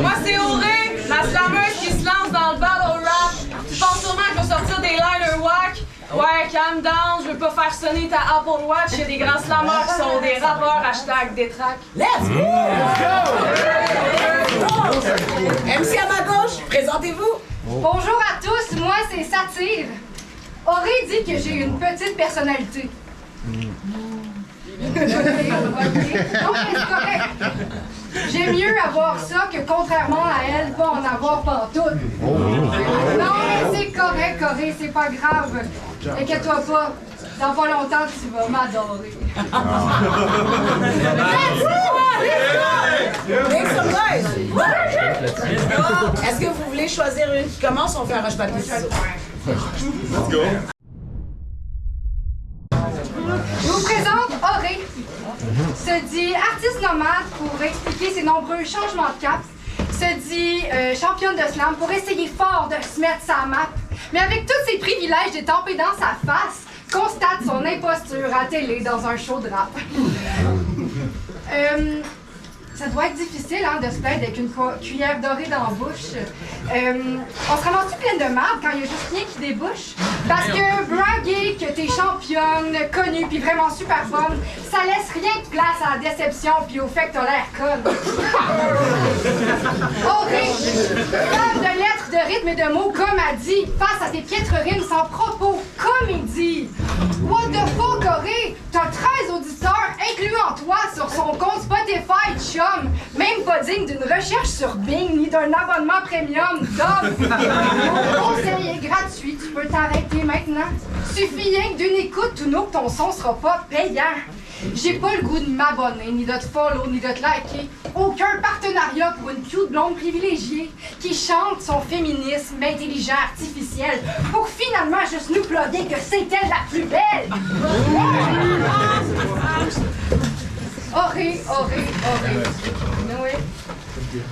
Moi, c'est Auré, la slammeuse qui se lance dans le battle rap. Tu penses sûrement que je vais sortir des liners whack? Ouais, calm down, je veux pas faire sonner ta Apple Watch. Il y a des grands slammers qui sont des rappeurs, #détraque. Let's go! MC à ma gauche, présentez-vous. Bonjour à tous, moi c'est Satire. Auré dit que j'ai une petite personnalité. Ok, non mais c'est correct. J'aime mieux avoir ça que contrairement à elle, pas en avoir pantoute. Non mais c'est correct, Auré, c'est pas grave. Inquiète-toi pas, dans pas longtemps tu vas m'adorer. Make some noise! Est-ce que vous voulez choisir une qui commence ou on fait un rush papier ciseaux? Let's go! Je vous présente Auré. Se dit artiste nomade pour expliquer ses nombreux changements de cap. Se dit championne de slam pour essayer fort de se mettre sa map. Mais avec tous ses privilèges d'étamper dans sa face, constate son imposture à télé dans un show de rap. Ça doit être difficile hein, de se plaindre avec une cuillère dorée dans la bouche. On se ramasse-tu pleine de marde quand il y a juste rien qui débouche? Parce que braguer que t'es championne, connue puis vraiment super fun, ça laisse rien de place à la déception puis au fait que t'as l'air conne. Auré, femme de lettres, de rythme et de mots comme a dit, face à tes piètres rimes sans propos, comédie. What the fuck, Auré? T'as 13 auditeurs, incluant toi, sur son compte Spotify, chum. Même pas digne d'une recherche sur Bing ni d'un abonnement premium, Dom. Mon conseil est gratuit, tu peux t'arrêter maintenant. Suffit rien que d'une écoute, tout nous que ton son sera pas payant. J'ai pas le goût de m'abonner, ni de te follow, ni de te liker. Aucun partenariat pour une cute blonde privilégiée qui chante son féminisme intelligent artificiel pour finalement juste nous plugger que c'est elle la plus belle. Auré. Oui.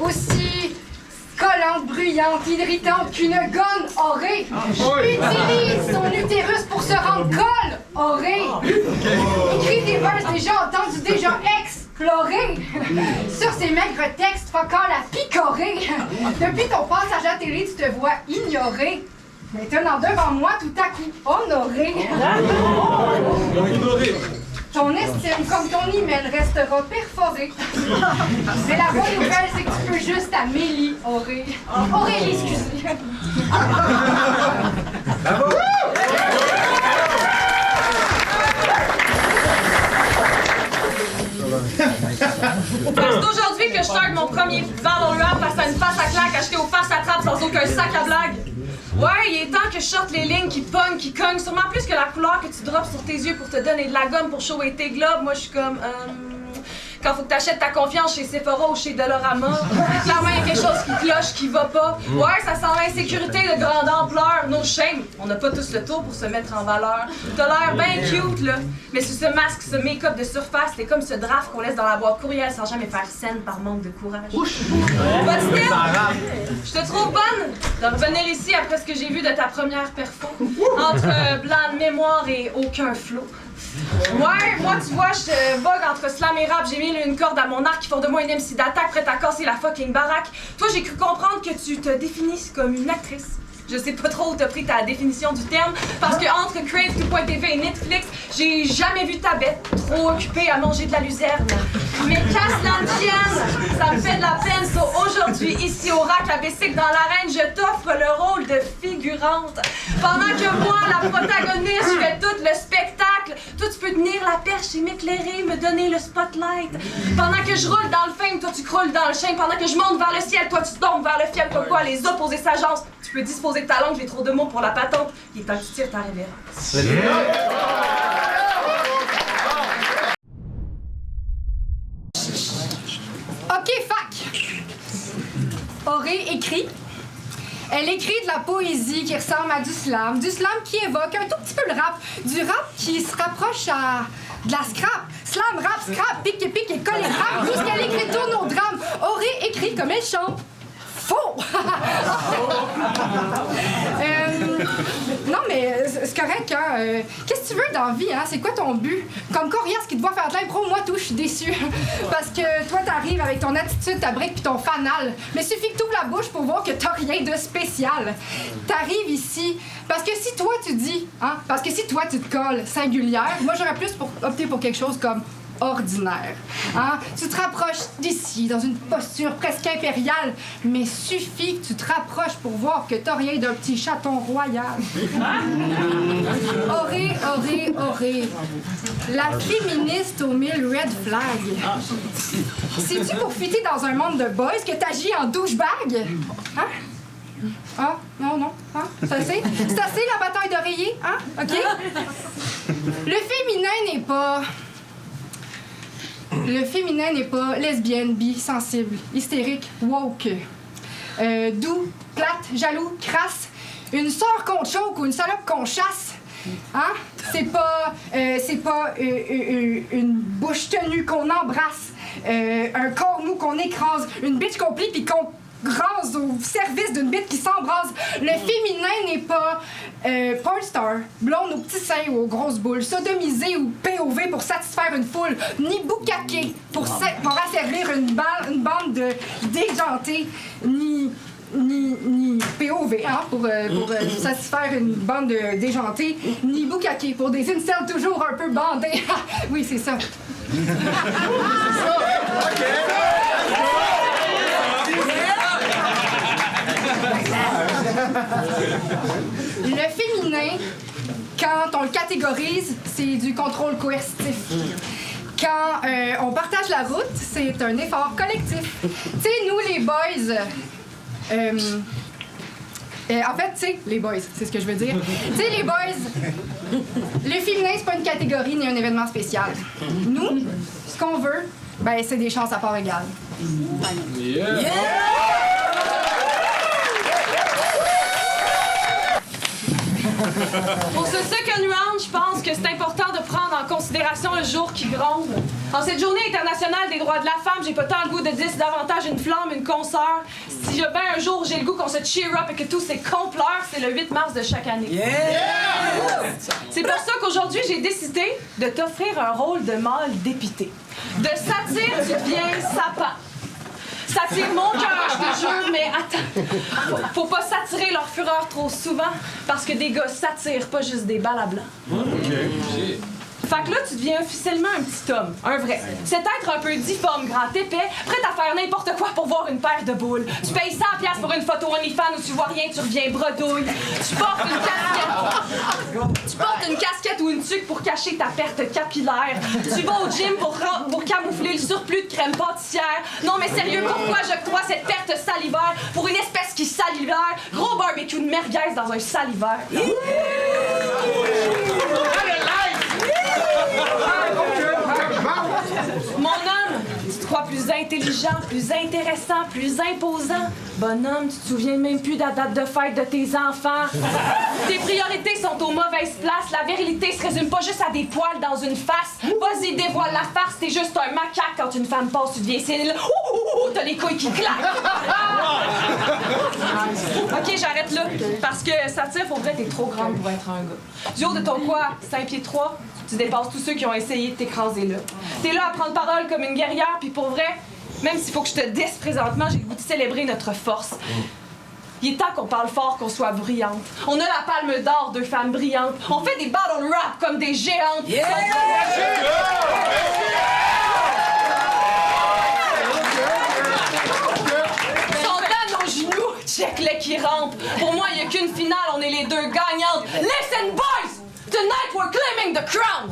Aussi collante, bruyante, irritante qu'une gonne, Auré. Utilise son utérus pour se rendre colle, Auré. Écrit des verses déjà entendus, déjà explorés. Sur ces maigres textes, fuck all à picorer. Depuis ton passage à télé, tu te vois ignoré. Maintenant devant moi, tout à coup, honoré. Ton estime comme ton email restera perforé. Mais la bonne nouvelle, c'est que tu peux juste Amélie Aurélie, excusez. Bravo! C'est aujourd'hui que je start mon premier battle rap face à une face à claque achetée au face à trappe sans aucun sac à blague. Ouais, il est temps que je sorte les lignes qui pognent, qui cognent, sûrement plus que la couleur que tu drops sur tes yeux pour te donner de la gomme pour shower tes globes. Moi, je suis comme, quand faut que t'achètes ta confiance chez Sephora ou chez Dolorama, clairement, il y a quelque chose qui cloche, qui va pas. Ouais, ça sent l'insécurité de grande ampleur. No shame, on n'a pas tous le tour pour se mettre en valeur. T'as l'air bien cute, là, mais sous ce masque, ce make-up de surface, t'es comme ce draft qu'on laisse dans la boîte courriel sans jamais faire scène par manque de courage. But still, je te trouve bonne de revenir ici après ce que j'ai vu de ta première perfo, entre blanc de mémoire et aucun flow. Ouais, moi tu vois, je vogue entre slam et rap, j'ai mis une corde à mon arc qui font de moi une MC d'attaque prête à casser la fucking baraque. Toi j'ai cru comprendre que tu te définisses comme une actrice. Je sais pas trop où t'as pris ta définition du terme, parce que entre Crave, Tout.tv et Netflix, j'ai jamais vu ta bête trop occupée à manger de la luzerne. Mais casse l'antienne, ça me fait de la peine, so aujourd'hui, ici au rack, la bicycle dans l'arène, je t'offre le rôle de figurante. Pendant que moi, la protagoniste, je fais tout le spectacle, toi tu peux tenir la perche et m'éclairer, me donner le spotlight. Pendant que je roule dans le fame, toi tu croules dans le chien. Pendant que je monte vers le ciel, toi tu tombes vers le fiel, comme quoi les opposés s'agencent. Tu peux disposer de ta langue, j'ai trop de mots pour la patente. Il est temps que tu tires ta révérence. Ok, fac. Auré écrit. Elle écrit de la poésie qui ressemble à du slam qui évoque un tout petit peu le rap, du rap qui se rapproche à de la scrap. Slam, rap, scrap, pique et colle et rap, jusqu'à l'écriture nos drames. Auré écrit comme elle chante. Faux! Non, mais c'est correct, hein. Qu'est-ce que tu veux dans la vie, hein? C'est quoi ton but? Comme Corias qui te voit faire de l'impro, moi, tout, je suis déçue. Parce que toi, t'arrives avec ton attitude, ta brique puis ton fanal. Mais suffit que t'ouvres la bouche pour voir que t'as rien de spécial. T'arrives ici parce que si toi, tu dis, hein? Parce que si toi, tu te colles singulière, moi, j'aurais plus opté pour quelque chose comme ordinaire. Hein? Tu te rapproches d'ici, dans une posture presque impériale, mais suffit que tu te rapproches pour voir que t'as rien d'un petit chaton royal. Oré, oré, oré. La féministe aux 1000 red flags. C'est-tu pour fitter dans un monde de boys que t'agis en douchebag? Hein? Ah, non, non. Hein? C'est assez? C'est assez la bataille d'oreiller? Hein? OK? Le féminin n'est pas lesbienne, bi, sensible, hystérique, woke. Doux, plate, jaloux, crasse. Une sœur qu'on choque ou une salope qu'on chasse. Hein? C'est pas une bouche tenue qu'on embrasse. Un corps mou qu'on écrase. Une bitch qu'on plie pis qu'on rase au service d'une bite qui s'embrase. Le féminin n'est pas porn star, blonde aux petits seins ou aux grosses boules, sodomisé ou POV pour satisfaire une foule, ni boucaqué pour asservir une bande de déjantés, ni POV hein, pour satisfaire une bande de déjantés, ni boucaqué pour des incels toujours un peu bandés. Oui, c'est ça. Le féminin, quand on le catégorise, c'est du contrôle coercitif. Quand on partage la route, c'est un effort collectif. Tu sais, nous, les boys... en fait, tu sais, les boys, c'est ce que je veux dire. Tu sais, les boys, le féminin, c'est pas une catégorie ni un événement spécial. Nous, ce qu'on veut, ben, c'est des chances à part égale. Yeah! Yeah! Pour ce second round, je pense que c'est important de prendre en considération le jour qui gronde. En cette journée internationale des droits de la femme, j'ai pas tant le goût de dire davantage une flamme, une consoeur. Si ben un jour j'ai le goût qu'on se cheer up et que tous ces cons pleurent, c'est le 8 mars de chaque année. Yeah! C'est pour ça qu'aujourd'hui, j'ai décidé de t'offrir un rôle de mâle dépité. De satire, tu deviens sapin. Satire mon cœur, je te jure, mais attends. Faut pas s'attirer leur fureur trop souvent, parce que des gars s'attirent pas juste des balles à blanc. Okay. Fait que là, tu deviens officiellement un petit homme, un vrai. Cet être un peu difforme, grand, épais, prêt à faire n'importe quoi pour voir une paire de boules. Tu payes 100$ pour une photo OnlyFans où tu vois rien, tu reviens bredouille. Tu portes une casquette ou une tuque pour cacher ta perte capillaire. Tu vas au gym pour camoufler le surplus de crème pâtissière. Non mais sérieux, pourquoi j'octroie cette perte salivaire pour une espèce qui salivère? Gros barbecue de merguez dans un salivaire. Mon homme, tu te crois plus intelligent, plus intéressant, plus imposant. Bonhomme, tu te souviens même plus de la date de fête de tes enfants. Tes priorités sont aux mauvaises places. La virilité se résume pas juste à des poils dans une face. Vas-y, dévoile la farce, t'es juste un macaque. Quand une femme passe, tu deviens sénile. T'as les couilles qui claquent. Ok, j'arrête là. Parce que satire, pour vrai, t'es trop grande pour être un gars. Du haut de ton quoi, 5 pieds 3, tu dépasses tous ceux qui ont essayé de t'écraser là. T'es là à prendre parole comme une guerrière, puis pour vrai, même s'il faut que je te dise présentement, j'ai le goût de célébrer notre force. Il est temps qu'on parle fort, qu'on soit brillante. On a la palme d'or, deux femmes brillantes. On fait des battle rap comme des géantes. Yeah! Check-les qui rentrent. Pour moi, il n'y a qu'une finale, on est les deux gagnantes. Listen, boys! Tonight, we're claiming the crown!